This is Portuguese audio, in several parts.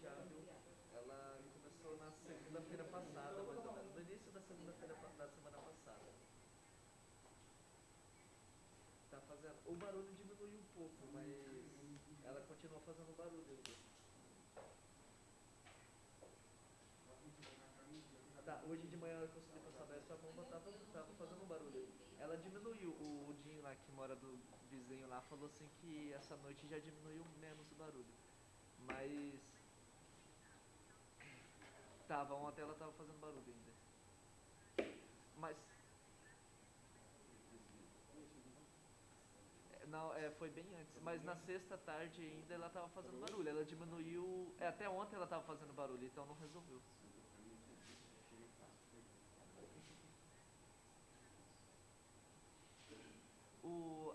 já, viu? Ela começou na segunda-feira passada, mais ou menos. No início da segunda-feira da semana passada. Tá fazendo. O barulho diminuiu um pouco, mas ela continua fazendo barulho ainda. Tá, hoje de manhã eu consegui passar essa bomba, tava fazendo barulho. Ela diminuiu, o Jim lá que mora do vizinho lá falou assim que essa noite já diminuiu menos o barulho. Mas tava, ontem ela tava fazendo barulho ainda. Mas não, foi bem antes. Mas na sexta tarde ainda ela tava fazendo barulho. Ela diminuiu. Até ontem ela tava fazendo barulho, então não resolveu.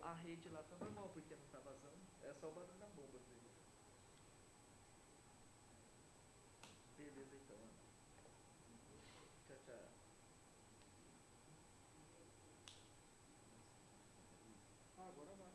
A rede lá tá normal porque não tá vazando. É só o barulho da bomba mesmo. Beleza então, mano. Tchau, tchau. Ah, agora vai.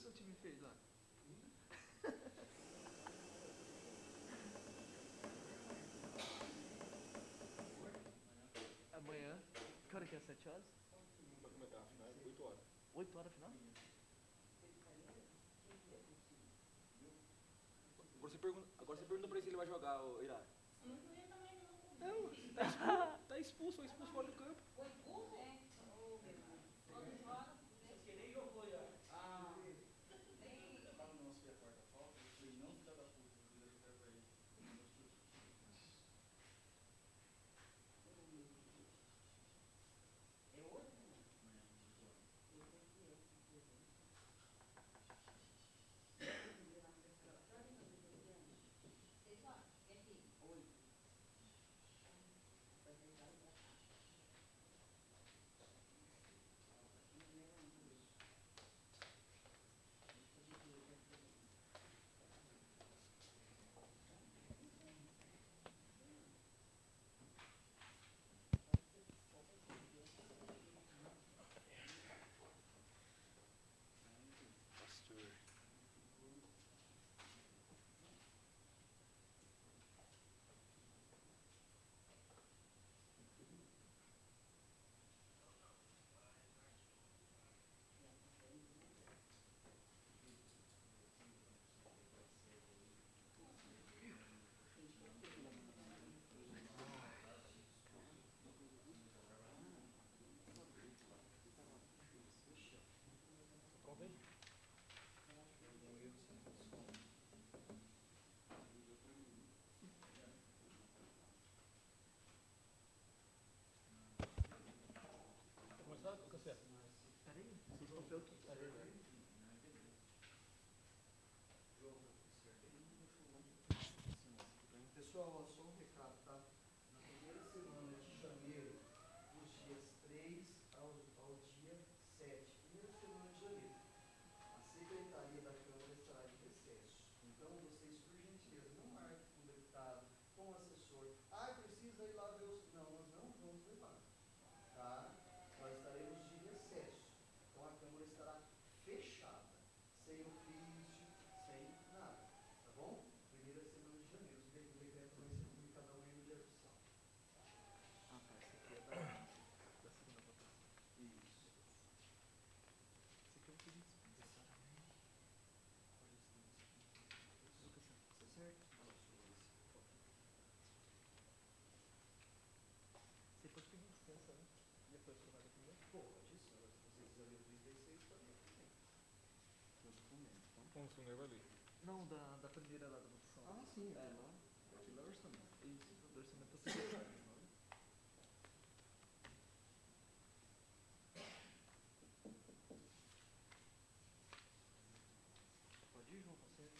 seu time fez lá? Amanhã. Que hora que é? 7 horas? Pra comentar, afinal, 8 horas. 8 horas final? Agora você pergunta pra ele se ele vai jogar, o Irá. Não, tá expulso, foi expulso fora do campo. Peraí, vocês vão ver o que? Pessoal, ó, só um recado, tá? Na primeira semana de janeiro, dos dias 3 ao dia 7, primeira semana de janeiro, a Secretaria da Câmara estará de recesso. Então, vocês, por gentileza, não marquem com o deputado, com o assessor. Ah, precisa ir lá ver os... Não, nós não vamos levar, tá? Nós estaremos de recesso. Então, a Câmara estará fechada, sem ofício, sem nada, tá bom? Primeira semana de janeiro. O decreto vai ser publicado amanhã no Diário Oficial. Ah, tá. Esse aqui é da segunda votação. Isso. Esse aqui eu vou pedir dispensa. Lucas Santos. Tá certo? Você pode pedir dispensa, né? Já foi aprovado primeiro? Pode, se vocês quiserem ler o 36, pode ler também. No documento, tá? Como se não vai ler? Não, da primeira lá da votação. Ah, sim, É. lá. Aquilo é orçamento. Isso, do orçamento secretário. Pode ir, João, tá certo?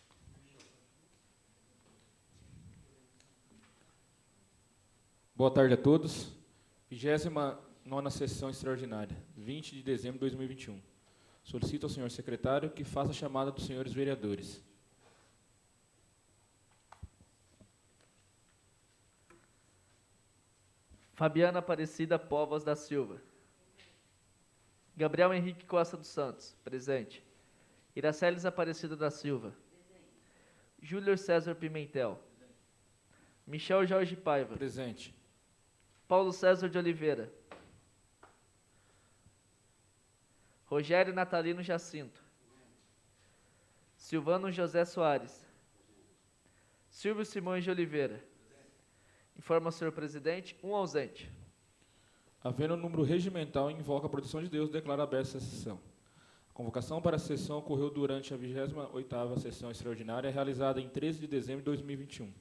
Boa tarde a todos. 29ª sessão extraordinária, 20 de dezembro de 2021. Solicito ao senhor secretário que faça a chamada dos senhores vereadores. Fabiana Aparecida Povas da Silva. Gabriel Henrique Costa dos Santos, presente. Iraceles Aparecida da Silva. Júlio César Pimentel. Michel Jorge Paiva. Presente. Paulo César de Oliveira. Rogério Natalino Jacinto. Silvano José Soares. Silvio Simões de Oliveira. Informa o senhor presidente, um ausente. Havendo um número regimental, invoca a proteção de Deus e declara aberta essa sessão. A convocação para a sessão ocorreu durante a 28ª sessão extraordinária, realizada em 13 de dezembro de 2021.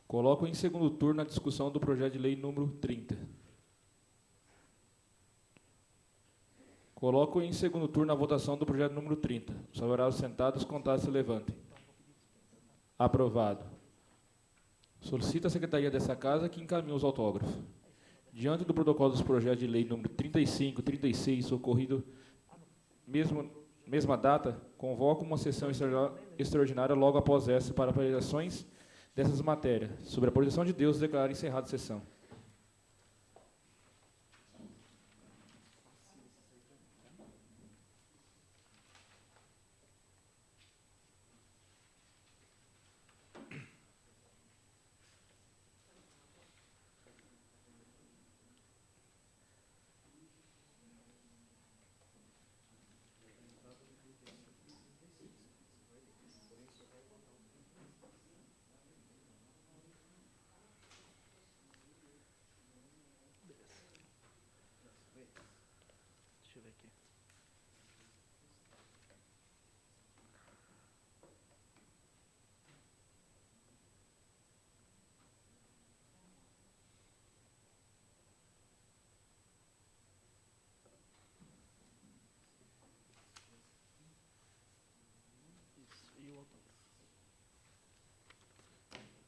Coloco em segundo turno a discussão do projeto de lei número 30. Coloco em segundo turno a votação do projeto número 30. Os favoráveis sentados, contados se levantem. Aprovado. Solicito à Secretaria dessa Casa que encaminhe os autógrafos. Diante do protocolo dos projetos de lei número 35 e 36, ocorrido mesma data, convoco uma sessão extraordinária logo após essa para avaliações dessas matérias. Sobre a proteção de Deus, declaro encerrada a sessão.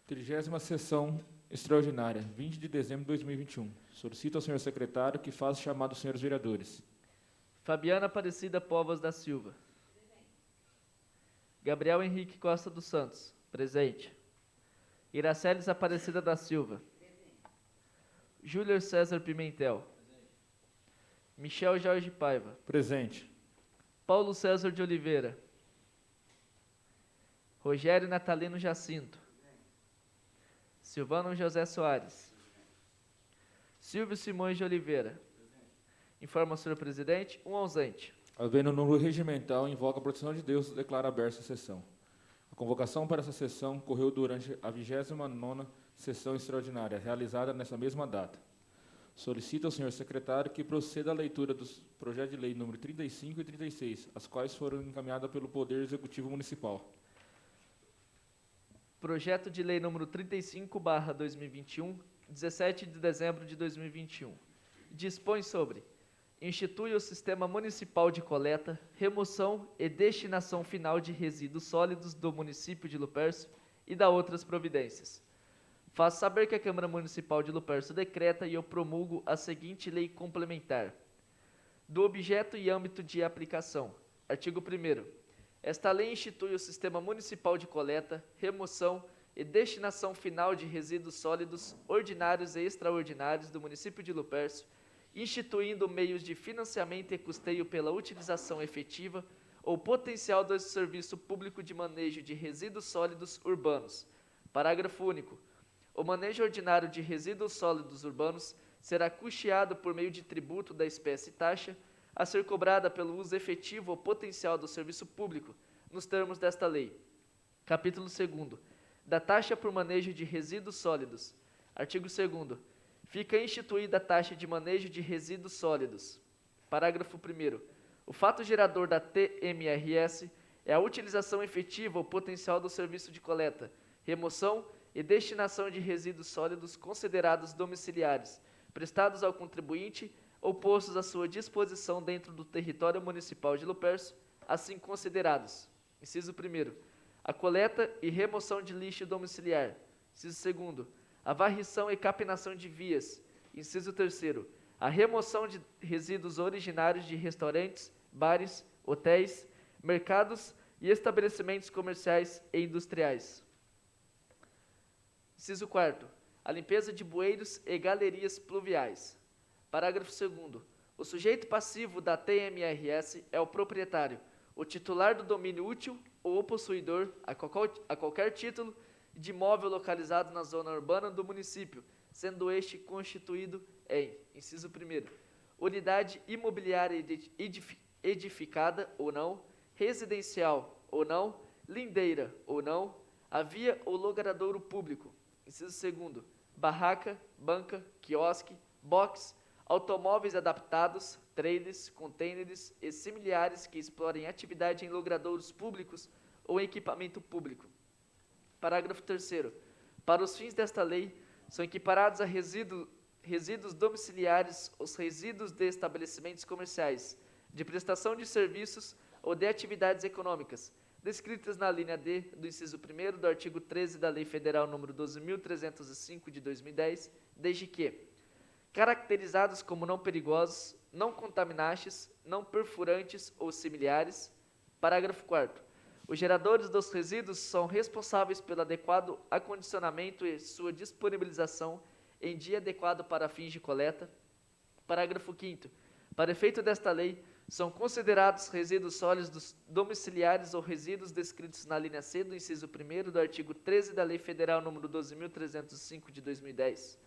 30ª Sessão Extraordinária, 20 de dezembro de 2021. Solicito ao senhor secretário que faça chamado dos senhores vereadores. Fabiana Aparecida Povas da Silva. Gabriel Henrique Costa dos Santos. Presente. Iraceles Aparecida da Silva. Júlio César Pimentel. Michel Jorge Paiva. Presente. Paulo César de Oliveira. Rogério Natalino Jacinto. Silvano José Soares. Silvio Simões de Oliveira. Informa o senhor presidente, um ausente. Havendo número regimental, invoca a proteção de Deus, declara aberta a sessão. A convocação para essa sessão ocorreu durante a 29ª Sessão Extraordinária, realizada nessa mesma data. Solicito ao senhor secretário que proceda à leitura dos projetos de lei número 35 e 36, as quais foram encaminhadas pelo Poder Executivo Municipal. Projeto de Lei número 35/2021, 17 de dezembro de 2021. Dispõe sobre: institui o Sistema Municipal de Coleta, Remoção e Destinação Final de Resíduos Sólidos do município de Lupercio e dá outras providências. Faço saber que a Câmara Municipal de Lupercio decreta e eu promulgo a seguinte lei complementar. Do objeto e âmbito de aplicação. Artigo 1º. Esta lei institui o Sistema Municipal de Coleta, Remoção e Destinação Final de Resíduos Sólidos ordinários e extraordinários do município de Lupercio, instituindo meios de financiamento e custeio pela utilização efetiva ou potencial do serviço público de manejo de resíduos sólidos urbanos. Parágrafo único. O manejo ordinário de resíduos sólidos urbanos será custeado por meio de tributo da espécie taxa, a ser cobrada pelo uso efetivo ou potencial do serviço público, nos termos desta lei. Capítulo 2º. Da taxa por manejo de resíduos sólidos. Artigo 2º. Fica instituída a taxa de manejo de resíduos sólidos. Parágrafo 1º. O fato gerador da TMRS é a utilização efetiva ou potencial do serviço de coleta, remoção e destinação de resíduos sólidos considerados domiciliares, prestados ao contribuinte ou postos à sua disposição dentro do território municipal de Lupercio, assim considerados. Inciso 1º. A coleta e remoção de lixo domiciliar. Inciso 2º. A varrição e capinação de vias. Inciso 3º. A remoção de resíduos originários de restaurantes, bares, hotéis, mercados e estabelecimentos comerciais e industriais. Inciso 4º. A limpeza de bueiros e galerias pluviais. Parágrafo 2º. O sujeito passivo da TMRS é o proprietário, o titular do domínio útil ou o possuidor, a qualquer título, de imóvel localizado na zona urbana do município, sendo este constituído em: inciso 1º. Unidade imobiliária edificada ou não, residencial ou não, lindeira ou não, a via ou logradouro público. Inciso 2º. Barraca, banca, quiosque, box, automóveis adaptados, trailers, containers e similares que explorem atividade em logradouros públicos ou equipamento público. Parágrafo 3º. Para os fins desta lei, são equiparados a resíduos domiciliares os resíduos de estabelecimentos comerciais, de prestação de serviços ou de atividades econômicas, descritas na linha D do inciso 1º do artigo 13 da Lei Federal nº 12.305 de 2010, desde que caracterizados como não perigosos, não contaminantes, não perfurantes ou similares. Parágrafo 4º. Os geradores dos resíduos são responsáveis pelo adequado acondicionamento e sua disponibilização em dia adequado para fins de coleta. Parágrafo 5º. Para efeito desta lei, são considerados resíduos sólidos domiciliares ou resíduos descritos na linha C do inciso 1º do artigo 13 da Lei Federal nº 12.305 de 2010.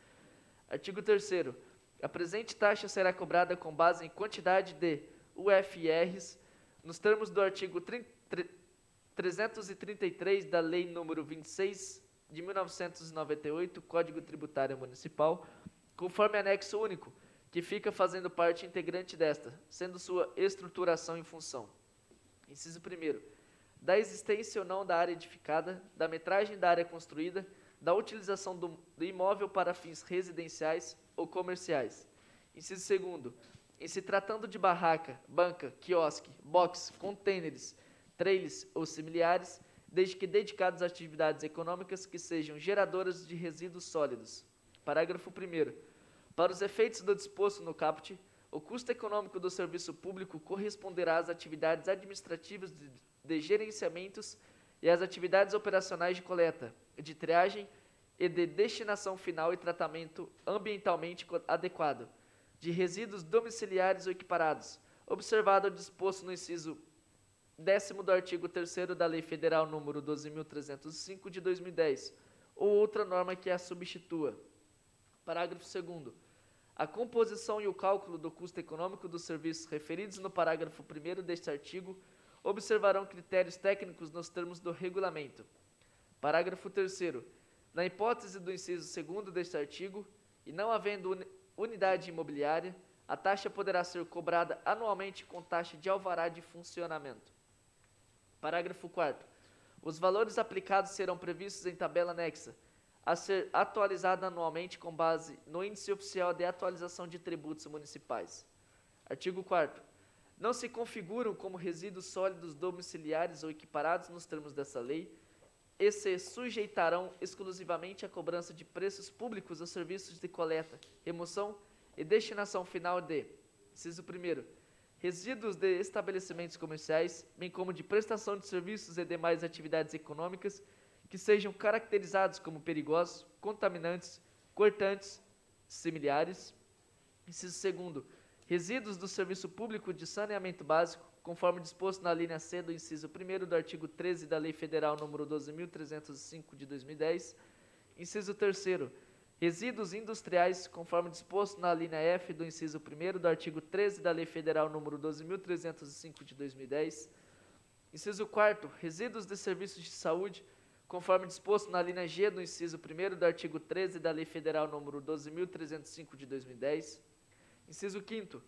Artigo 3º. A presente taxa será cobrada com base em quantidade de UFRs, nos termos do artigo 333 da Lei nº 26 de 1998, Código Tributário Municipal, conforme anexo único, que fica fazendo parte integrante desta, sendo sua estruturação em função. Inciso 1º. Da existência ou não da área edificada, da metragem da área construída, da utilização do imóvel para fins residenciais ou comerciais. Inciso 2º. Em se tratando de barraca, banca, quiosque, box, containers, trailers ou similares, desde que dedicados a atividades econômicas que sejam geradoras de resíduos sólidos. Parágrafo 1º. Para os efeitos do disposto no caput, o custo econômico do serviço público corresponderá às atividades administrativas de gerenciamentos e às atividades operacionais de coleta, de triagem e de destinação final e tratamento ambientalmente adequado de resíduos domiciliares ou equiparados, observado o disposto no inciso 10º do artigo 3º da Lei Federal nº 12.305 de 2010, ou outra norma que a substitua. Parágrafo 2º. A composição e o cálculo do custo econômico dos serviços referidos no parágrafo 1º deste artigo observarão critérios técnicos nos termos do regulamento. Parágrafo 3º. Na hipótese do inciso 2º deste artigo, e não havendo unidade imobiliária, a taxa poderá ser cobrada anualmente com taxa de alvará de funcionamento. Parágrafo 4º. Os valores aplicados serão previstos em tabela anexa, a ser atualizada anualmente com base no Índice Oficial de Atualização de Tributos Municipais. Artigo 4º. Não se configuram como resíduos sólidos domiciliares ou equiparados nos termos dessa lei e se sujeitarão exclusivamente à cobrança de preços públicos aos serviços de coleta, remoção e destinação final de, inciso 1º, resíduos de estabelecimentos comerciais, bem como de prestação de serviços e demais atividades econômicas que sejam caracterizados como perigosos, contaminantes, cortantes, similares. Inciso 2º, resíduos do serviço público de saneamento básico, conforme disposto na linha C do inciso 1º do artigo 13 da Lei Federal nº 12.305 de 2010. Inciso 3º, resíduos industriais, conforme disposto na linha F do inciso 1º do artigo 13 da Lei Federal nº 12.305 de 2010. Inciso 4º, resíduos de serviços de saúde, conforme disposto na linha G do inciso 1º do artigo 13 da Lei Federal nº 12.305 de 2010. Inciso 5º,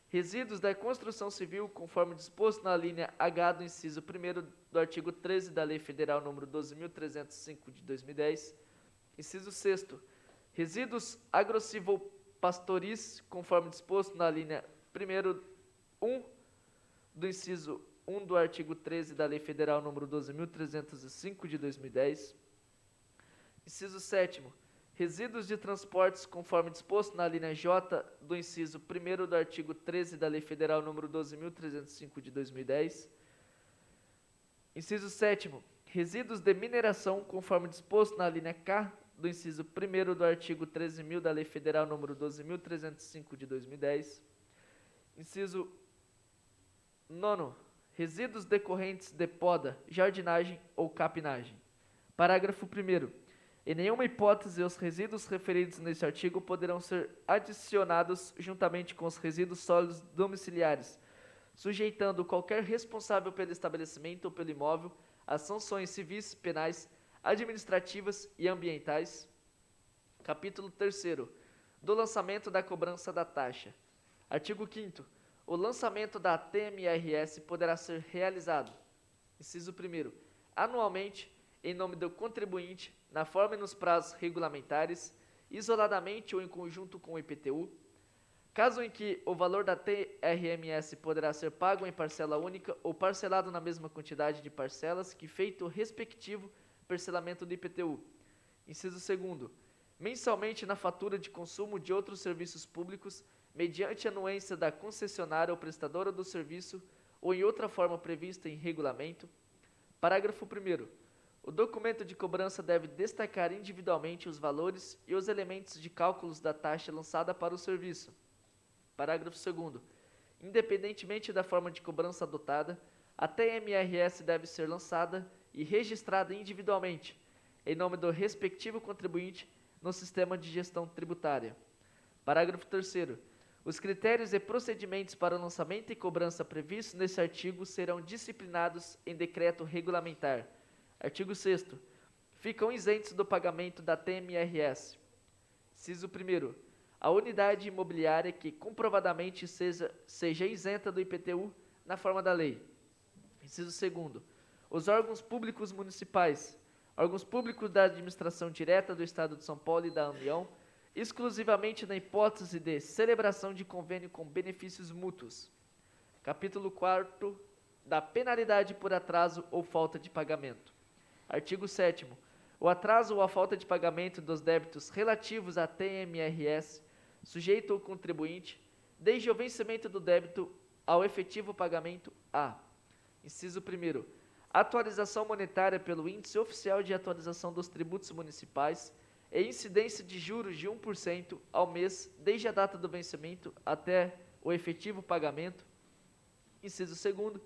resíduos da construção civil, conforme disposto na linha H do inciso 1º do artigo 13 da Lei Federal nº 12.305 de 2010. Inciso 6º, resíduos agrossilvopastoris, conforme disposto na linha 1 do inciso 1 do artigo 13 da Lei Federal nº 12.305 de 2010. Inciso 7º, resíduos de transportes, conforme disposto na linha J do inciso 1º do artigo 13 da Lei Federal nº 12.305 de 2010. Inciso 7º, resíduos de mineração, conforme disposto na linha K do inciso 1º do artigo 13.000 da Lei Federal nº 12.305 de 2010. Inciso 9º, resíduos decorrentes de poda, jardinagem ou capinagem. Parágrafo 1º. Em nenhuma hipótese, os resíduos referidos neste artigo poderão ser adicionados juntamente com os resíduos sólidos domiciliares, sujeitando qualquer responsável pelo estabelecimento ou pelo imóvel a sanções civis, penais, administrativas e ambientais. Capítulo 3º. Do lançamento da cobrança da taxa. Artigo 5º. O lançamento da TMRS poderá ser realizado, inciso 1º, anualmente, em nome do contribuinte, na forma e nos prazos regulamentares, isoladamente ou em conjunto com o IPTU, caso em que o valor da TRMS poderá ser pago em parcela única ou parcelado na mesma quantidade de parcelas que feito o respectivo parcelamento do IPTU. Inciso 2º, mensalmente na fatura de consumo de outros serviços públicos, mediante anuência da concessionária ou prestadora do serviço ou em outra forma prevista em regulamento. Parágrafo 1º. O documento de cobrança deve destacar individualmente os valores e os elementos de cálculos da taxa lançada para o serviço. Parágrafo 2º. Independentemente da forma de cobrança adotada, a TMRS deve ser lançada e registrada individualmente, em nome do respectivo contribuinte, no sistema de gestão tributária. Parágrafo 3º. Os critérios e procedimentos para o lançamento e cobrança previstos neste artigo serão disciplinados em decreto regulamentar. Artigo 6º. Ficam isentos do pagamento da TMRS. Inciso 1º. A unidade imobiliária que comprovadamente seja isenta do IPTU na forma da lei. Inciso 2º. Os órgãos públicos municipais, órgãos públicos da administração direta do Estado de São Paulo e da União, exclusivamente na hipótese de celebração de convênio com benefícios mútuos. Capítulo 4º da penalidade por atraso ou falta de pagamento. Artigo 7º. O atraso ou a falta de pagamento dos débitos relativos à TMRS, sujeito ao contribuinte, desde o vencimento do débito ao efetivo pagamento a. Inciso 1º. Atualização monetária pelo Índice Oficial de Atualização dos Tributos Municipais e incidência de juros de 1% ao mês desde a data do vencimento até o efetivo pagamento. Inciso 2º.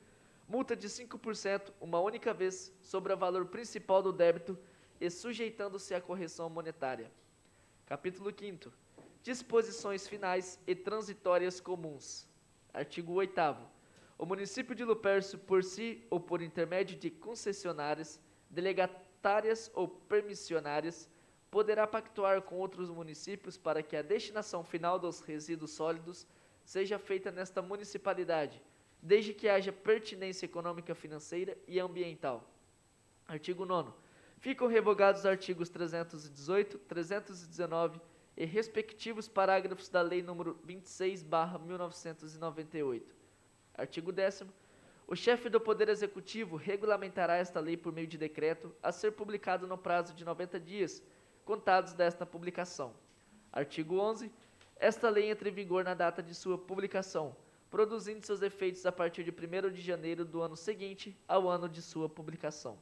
Multa de 5% uma única vez sobre o valor principal do débito e sujeitando-se à correção monetária. Capítulo 5º. Disposições finais e transitórias comuns. Artigo 8º. O município de Lupercio, por si ou por intermédio de concessionárias, delegatárias ou permissionárias, poderá pactuar com outros municípios para que a destinação final dos resíduos sólidos seja feita nesta municipalidade, desde que haja pertinência econômica, financeira e ambiental. Artigo 9º. Ficam revogados os artigos 318, 319 e respectivos parágrafos da Lei nº 26/1998. Artigo 10º. O chefe do Poder Executivo regulamentará esta lei por meio de decreto, a ser publicado no prazo de 90 dias, contados desta publicação. Artigo 11º. Esta lei entra em vigor na data de sua publicação, produzindo seus efeitos a partir de 1º de janeiro do ano seguinte ao ano de sua publicação.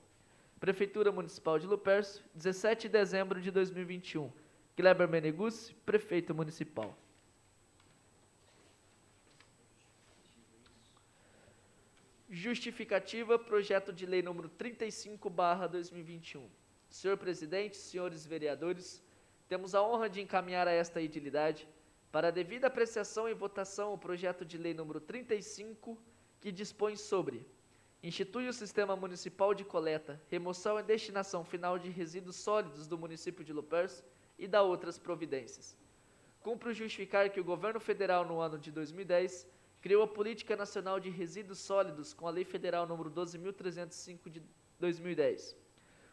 Prefeitura Municipal de Lupercio, 17 de dezembro de 2021. Kleber Meneguzzi, Prefeito Municipal. Justificativa, projeto de lei número 35/2021. Senhor Presidente, senhores vereadores, temos a honra de encaminhar a esta edilidade, para a devida apreciação e votação, o projeto de lei número 35, que dispõe sobre: institui o Sistema Municipal de Coleta, Remoção e Destinação Final de Resíduos Sólidos do município de Lupercio e dá outras providências. Cumpre justificar que o Governo Federal, no ano de 2010, criou a Política Nacional de Resíduos Sólidos com a Lei Federal nº 12.305 de 2010.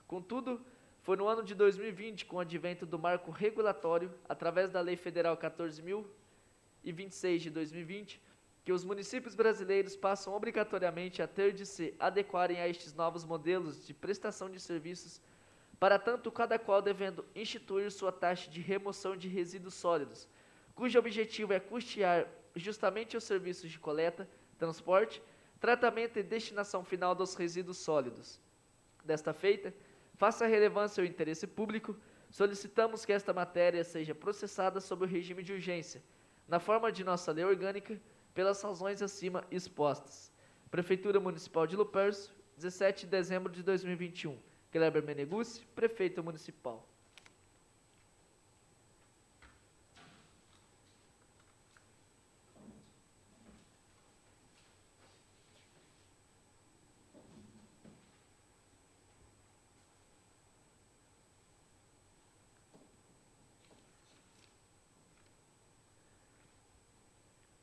Contudo, foi no ano de 2020, com o advento do marco regulatório, através da Lei Federal 14.026 de 2020, que os municípios brasileiros passam obrigatoriamente a ter de se adequarem a estes novos modelos de prestação de serviços, para tanto cada qual devendo instituir sua taxa de remoção de resíduos sólidos, cujo objetivo é custear justamente os serviços de coleta, transporte, tratamento e destinação final dos resíduos sólidos. Desta feita, face à relevância e ao interesse público, solicitamos que esta matéria seja processada sob o regime de urgência, na forma de nossa lei orgânica, pelas razões acima expostas. Prefeitura Municipal de Lupercio, 17 de dezembro de 2021. Kleber Meneguzzi, Prefeito Municipal.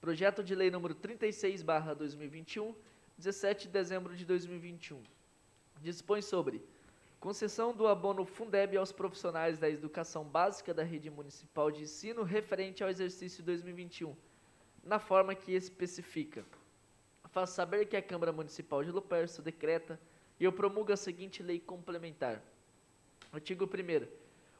Projeto de lei número 36/2021, 17 de dezembro de 2021. Dispõe sobre concessão do abono Fundeb aos profissionais da educação básica da rede municipal de ensino referente ao exercício 2021, na forma que especifica. Faço saber que a Câmara Municipal de Lupercio decreta e eu promulgo a seguinte lei complementar. Artigo 1º.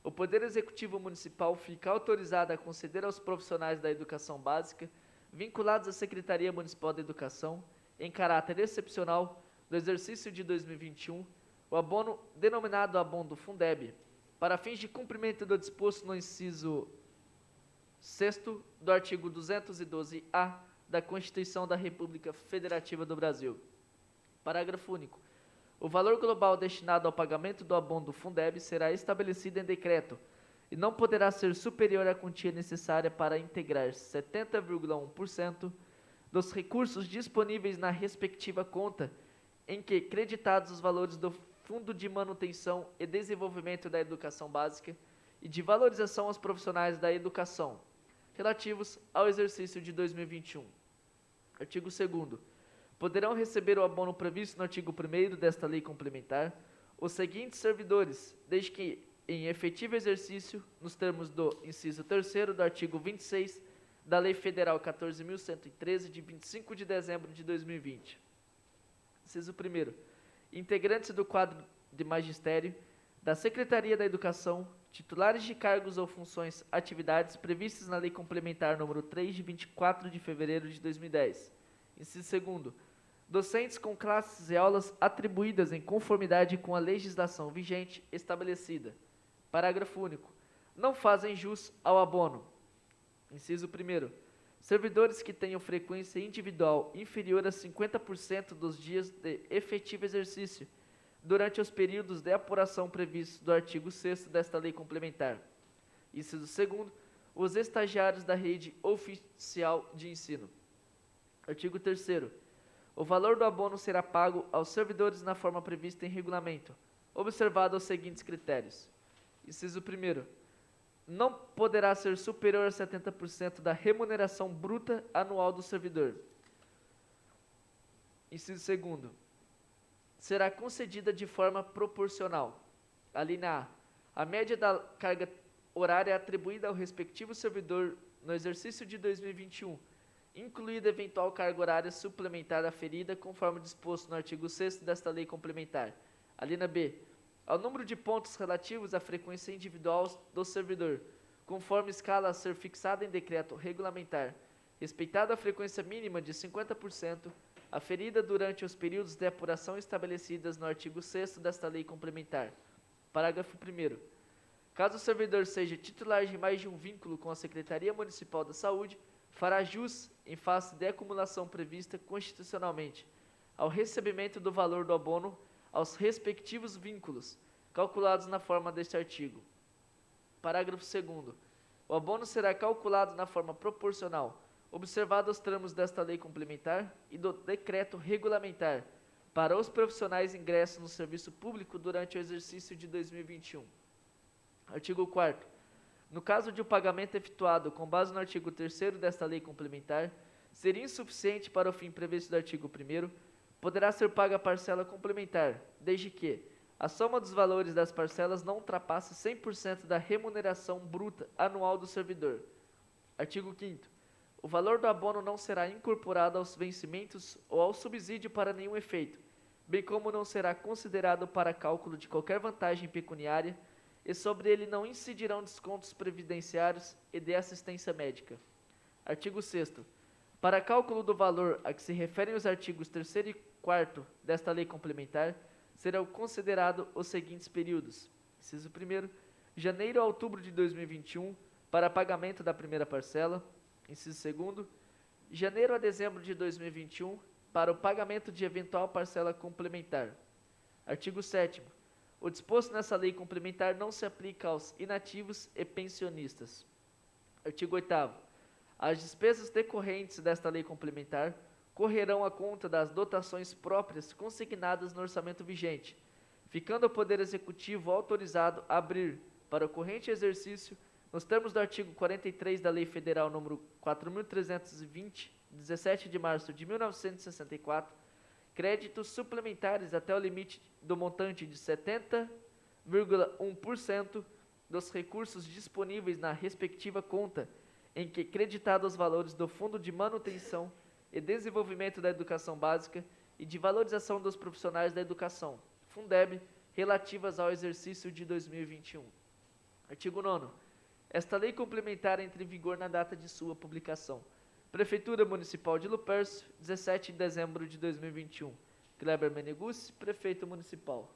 O Poder Executivo Municipal fica autorizado a conceder aos profissionais da educação básica vinculados à Secretaria Municipal da Educação, em caráter excepcional, do exercício de 2021, o abono denominado abono Fundeb, para fins de cumprimento do disposto no inciso 6º do artigo 212-A da Constituição da República Federativa do Brasil. Parágrafo único. O valor global destinado ao pagamento do abono Fundeb será estabelecido em decreto e não poderá ser superior à quantia necessária para integrar 70,1% dos recursos disponíveis na respectiva conta, em que creditados os valores do Fundo de Manutenção e Desenvolvimento da Educação Básica e de Valorização aos Profissionais da Educação, relativos ao exercício de 2021. Artigo 2º. Poderão receber o abono previsto no artigo 1º desta lei complementar os seguintes servidores, desde que em efetivo exercício, nos termos do inciso 3º do artigo 26 da Lei Federal 14.113, de 25 de dezembro de 2020. Inciso 1º. Integrantes do quadro de magistério, da Secretaria da Educação, titulares de cargos ou funções, atividades previstas na Lei Complementar número 3 de 24 de fevereiro de 2010. Inciso segundo, docentes com classes e aulas atribuídas em conformidade com a legislação vigente estabelecida. Parágrafo único. Não fazem jus ao abono. Inciso primeiro, servidores que tenham frequência individual inferior a 50% dos dias de efetivo exercício durante os períodos de apuração previstos do artigo 6º desta lei complementar. Inciso segundo, os estagiários da rede oficial de ensino. Artigo 3º. O valor do abono será pago aos servidores na forma prevista em regulamento, observado os seguintes critérios. Inciso 1º. Não poderá ser superior a 70% da remuneração bruta anual do servidor. Inciso 2º. Será concedida de forma proporcional. Alínea A. A média da carga horária atribuída ao respectivo servidor no exercício de 2021, incluída eventual carga horária suplementar aferida, conforme disposto no artigo 6º desta lei complementar. Alínea B. Ao número de pontos relativos à frequência individual do servidor, conforme escala a ser fixada em decreto regulamentar, respeitada a frequência mínima de 50%, aferida durante os períodos de apuração estabelecidas no artigo 6º desta lei complementar. Parágrafo 1º. Caso o servidor seja titular de mais de um vínculo com a Secretaria Municipal da Saúde, fará jus, em face de acumulação prevista constitucionalmente, ao recebimento do valor do abono aos respectivos vínculos, calculados na forma deste artigo. Parágrafo 2º. O abono será calculado na forma proporcional, observados os termos desta lei complementar e do decreto regulamentar, para os profissionais ingressos no serviço público durante o exercício de 2021. Artigo 4º. No caso de o pagamento efetuado com base no artigo 3º desta lei complementar ser insuficiente para o fim previsto do artigo 1º, poderá ser paga a parcela complementar, desde que a soma dos valores das parcelas não ultrapasse 100% da remuneração bruta anual do servidor. Artigo 5º. O valor do abono não será incorporado aos vencimentos ou ao subsídio para nenhum efeito, bem como não será considerado para cálculo de qualquer vantagem pecuniária, e sobre ele não incidirão descontos previdenciários e de assistência médica. Artigo 6º. Para cálculo do valor a que se referem os artigos 3º e 4º desta lei complementar, serão considerados os seguintes períodos. Inciso 1º, janeiro a outubro de 2021, para pagamento da primeira parcela. Inciso 2º, janeiro a dezembro de 2021, para o pagamento de eventual parcela complementar. Artigo 7º. O disposto nessa lei complementar não se aplica aos inativos e pensionistas. Artigo 8º. As despesas decorrentes desta lei complementar correrão à conta das dotações próprias consignadas no orçamento vigente, ficando o Poder Executivo autorizado a abrir, para o corrente exercício, nos termos do artigo 43 da Lei Federal nº 4.320, 17 de março de 1964, créditos suplementares até o limite do montante de 70,1% dos recursos disponíveis na respectiva conta, em que creditados os valores do Fundo de Manutenção e Desenvolvimento da Educação Básica e de Valorização dos Profissionais da Educação, Fundeb, relativas ao exercício de 2021. Artigo 9º. Esta lei complementar entra em vigor na data de sua publicação. Prefeitura Municipal de Lupercio, 17 de dezembro de 2021. Kleber Meneguzzi, Prefeito Municipal.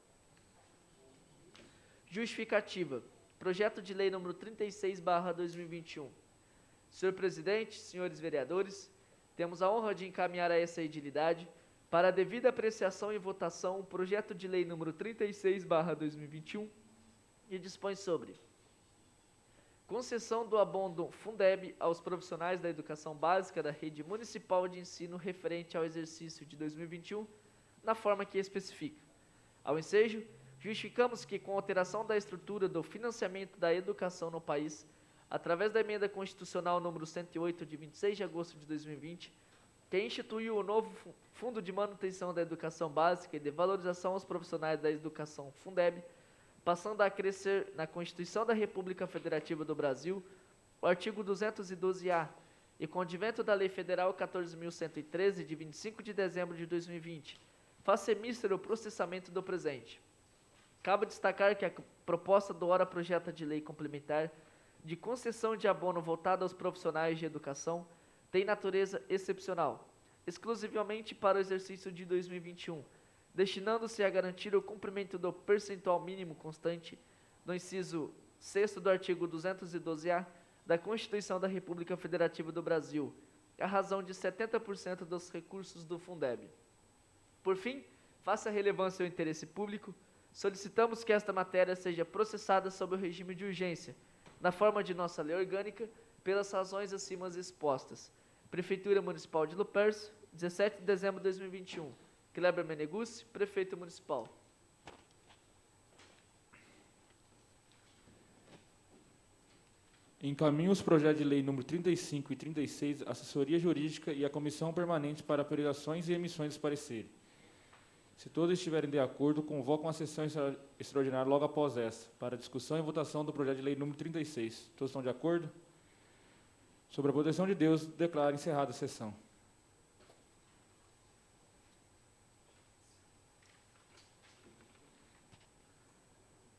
Justificativa. Projeto de Lei nº 36/2021. Senhor Presidente, senhores vereadores, temos a honra de encaminhar a essa edilidade para a devida apreciação e votação o projeto de lei número 36/2021 e dispõe sobre concessão do abono Fundeb aos profissionais da educação básica da rede municipal de ensino referente ao exercício de 2021, na forma que especifica. Ao ensejo, justificamos que, com alteração da estrutura do financiamento da educação no país, através da emenda constitucional número 108, de 26 de agosto de 2020, que instituiu o novo Fundo de Manutenção da Educação Básica e de Valorização aos Profissionais da Educação, Fundeb, passando a crescer na Constituição da República Federativa do Brasil, o artigo 212-A, e com o advento da Lei Federal 14.113, de 25 de dezembro de 2020, faz semíster o processamento do presente. Cabe destacar que a proposta do ora projeto de lei complementar de concessão de abono voltado aos profissionais de educação tem natureza excepcional, exclusivamente para o exercício de 2021, destinando-se a garantir o cumprimento do percentual mínimo constante do inciso 6º do artigo 212-A da Constituição da República Federativa do Brasil, à razão de 70% dos recursos do Fundeb. Por fim, face à relevância e ao interesse público, solicitamos que esta matéria seja processada sob o regime de urgência, na forma de nossa lei orgânica, pelas razões acima expostas. Prefeitura Municipal de Lupercio, 17 de dezembro de 2021. Kleber Meneguzzi, Prefeito Municipal. Encaminho os projetos de lei número 35 e 36 à Assessoria Jurídica e à Comissão Permanente para apurações e emissões de parecer. Se todos estiverem de acordo, convoco uma sessão extraordinária logo após essa, para discussão e votação do projeto de lei número 36. Todos estão de acordo? Sobre a proteção de Deus, declaro encerrada a sessão.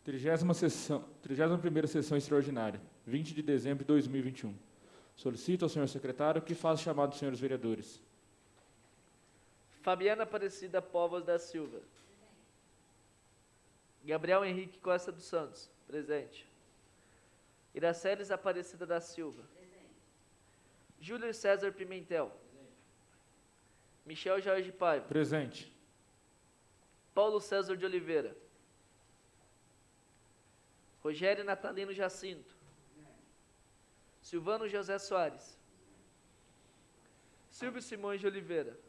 Trigésima sessão, 31ª sessão extraordinária, 20 de dezembro de 2021. Solicito ao senhor secretário que faça chamado dos senhores vereadores. Fabiana Aparecida Povos da Silva. Gabriel Henrique Costa dos Santos. Presente. Iraceles Aparecida da Silva. Presente. Júlio César Pimentel. Presente. Michel Jorge Paiva. Presente. Paulo César de Oliveira. Rogério Natalino Jacinto. Silvano José Soares. Silvio Simões de Oliveira.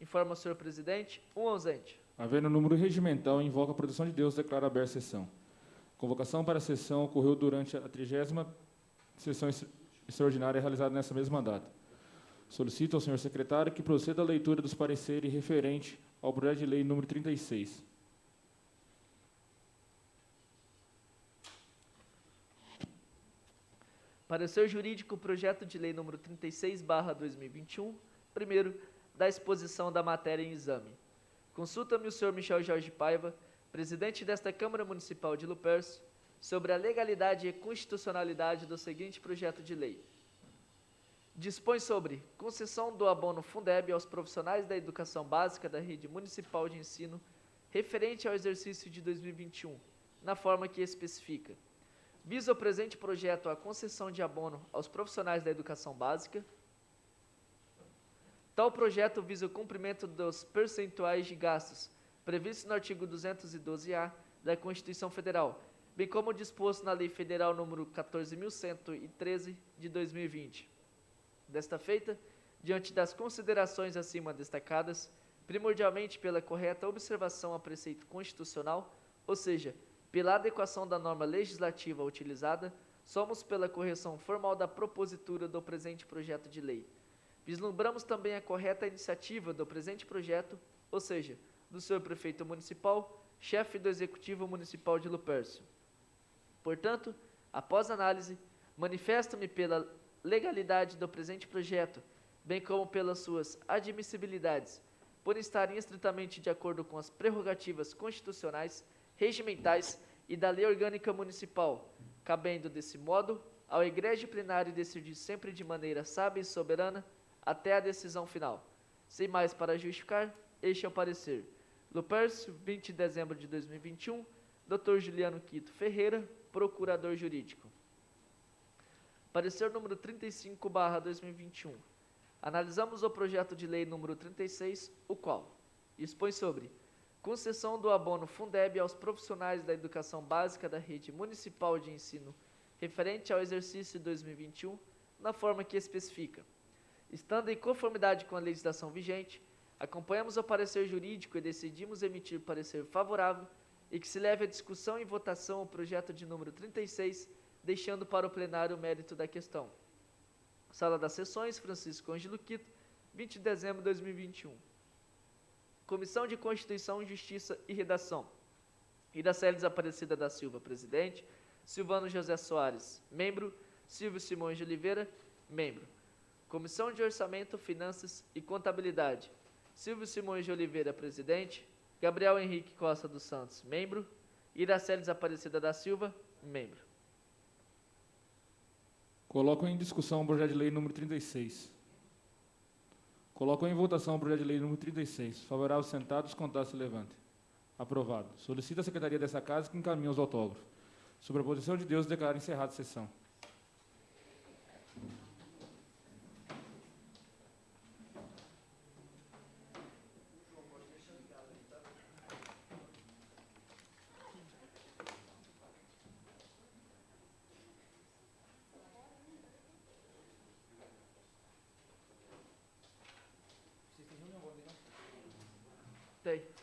Informa o senhor presidente, um ausente. Havendo número regimental, invoca a proteção de Deus, declara aberta a sessão. Convocação para a sessão ocorreu durante a 30ª sessão extraordinária realizada nessa mesma data. Solicito ao senhor secretário que proceda à leitura dos pareceres referente ao projeto de lei número 36. Parecer jurídico, projeto de lei número 36/2021, primeiro, da exposição da matéria em exame. Consulta-me o senhor Michel Jorge Paiva, presidente desta Câmara Municipal de Lupercio, sobre a legalidade e constitucionalidade do seguinte projeto de lei. Dispõe sobre concessão do abono Fundeb aos profissionais da educação básica da rede municipal de ensino referente ao exercício de 2021, na forma que especifica. Visa o presente projeto a concessão de abono aos profissionais da educação básica. Tal projeto visa o cumprimento dos percentuais de gastos previstos no artigo 212-A da Constituição Federal, bem como disposto na Lei Federal nº 14.113, de 2020. Desta feita, diante das considerações acima destacadas, primordialmente pela correta observação a preceito constitucional, ou seja, pela adequação da norma legislativa utilizada, somos pela correção formal da propositura do presente projeto de lei. Vislumbramos também a correta iniciativa do presente projeto, ou seja, do senhor prefeito municipal, chefe do Executivo Municipal de Lupercio. Portanto, após análise, manifesto-me pela legalidade do presente projeto, bem como pelas suas admissibilidades, por estarem estritamente de acordo com as prerrogativas constitucionais, regimentais e da Lei Orgânica Municipal, cabendo, desse modo, ao egrégio plenário decidir sempre de maneira sábia e soberana até a decisão final. Sem mais para justificar, este é o parecer. Lupercio, 20 de dezembro de 2021, Dr. Juliano Quito Ferreira, Procurador Jurídico. Parecer número 35/2021. Analisamos o projeto de lei número 36, o qual expõe sobre concessão do abono Fundeb aos profissionais da educação básica da rede municipal de ensino referente ao exercício 2021, na forma que especifica. Estando em conformidade com a legislação vigente, acompanhamos o parecer jurídico e decidimos emitir parecer favorável e que se leve à discussão e votação o projeto de número 36, deixando para o plenário o mérito da questão. Sala das Sessões, Francisco Ângelo Quito, 20 de dezembro de 2021. Comissão de Constituição, Justiça e Redação. Iraceles Aparecida da Silva, presidente. Silvano José Soares, membro. Silvio Simões de Oliveira, membro. Comissão de Orçamento, Finanças e Contabilidade. Silvio Simões de Oliveira, presidente. Gabriel Henrique Costa dos Santos, membro. Iraceles Aparecida da Silva, membro. Coloco em discussão o projeto de lei número 36. Coloco em votação o projeto de lei número 36. Favorável, sentados, contados, se levante. Aprovado. Solicita a Secretaria dessa Casa que encaminhe os autógrafos. Sobre a posição de Deus, declaro encerrada a sessão. Tem.